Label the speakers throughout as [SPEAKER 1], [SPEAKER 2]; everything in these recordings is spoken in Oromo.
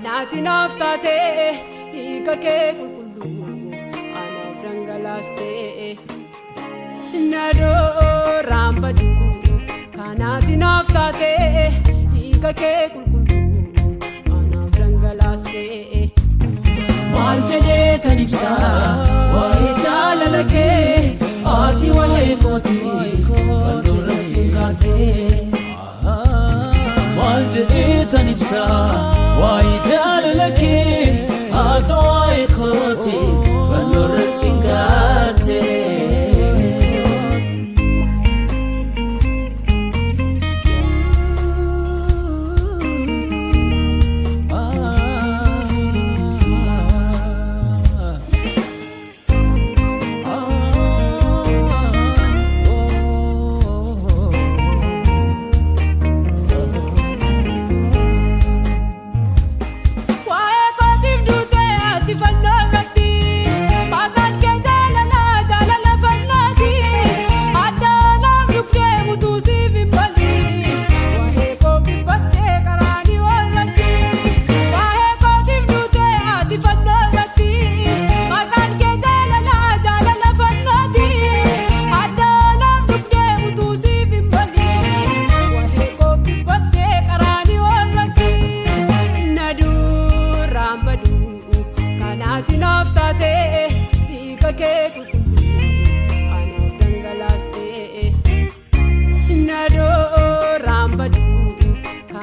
[SPEAKER 1] Anaati naaf taatee hiika kee qulqulluu anaaf dhangalaastee nadooraan badu. Anaati naaf taatee hiika kee qulqulluu anaaf dhangalaastee. Maal jedhee tan ibsaa waa'ee jaalala kee ati waa'ee kootii fannoorra cinqaatee. Maal jedhee tan ibsaa waa'ee jaalala kee ati waa'ee kootii fannoorra cinqaatee. Anaati naaf taatee hiika kee qulqulluu anaaf dhangalaastee nadooraan badu.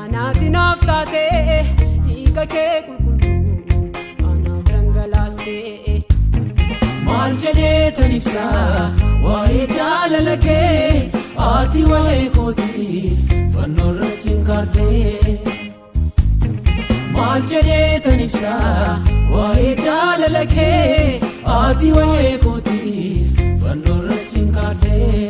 [SPEAKER 1] Anaati naaf taatee hiika kee qulqulluu anaaf dhangalaastee. Maal jedhee tan ibsaa waa'ee jaalala kee ati waa'ee kootii fannoorra cinqaatee. Maal jedhee tan ibsaa waa'ee jaalala kee ati waa'ee kootii fannoorra cinqaatee.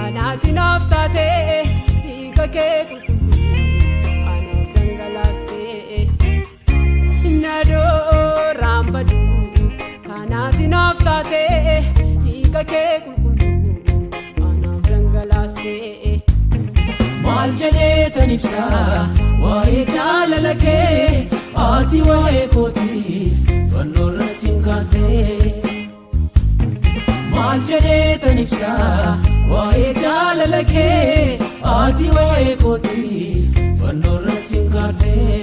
[SPEAKER 1] Anaati naaf taatee hiika kee qulqulluu anaaf dhangalaastee nadooraan badu. Anaati naaf taatee hiika kee qulqulluu anaaf dhangalaastee. Maal jedhee tan ibsaa waa'ee jaalala kee ati waa'ee kootii fannoorra cinqaatee. Maal jedhee tan ibsaa waa'ee jaalala kee ati waa'ee kootii fannoorra cinqaatee.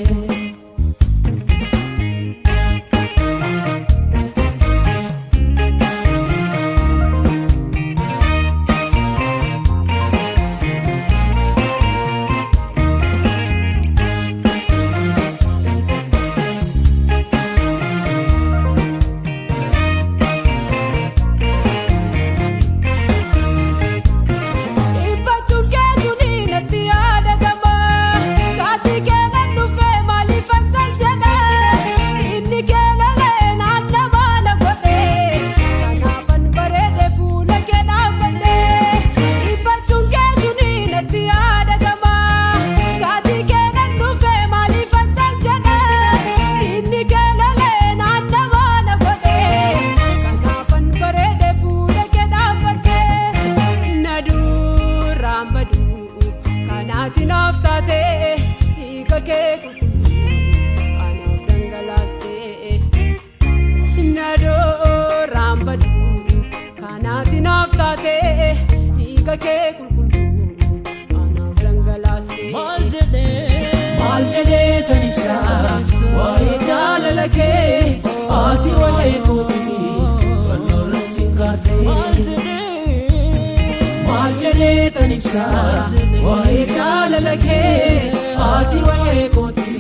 [SPEAKER 2] Ibbachuun keessuun natti yaadatamaa.
[SPEAKER 1] kee ati waa'ee kootii fannoorratti hin kaatee. Maal jedhee tan ibsaa waa'ee jaalala kee ati waa'ee kootii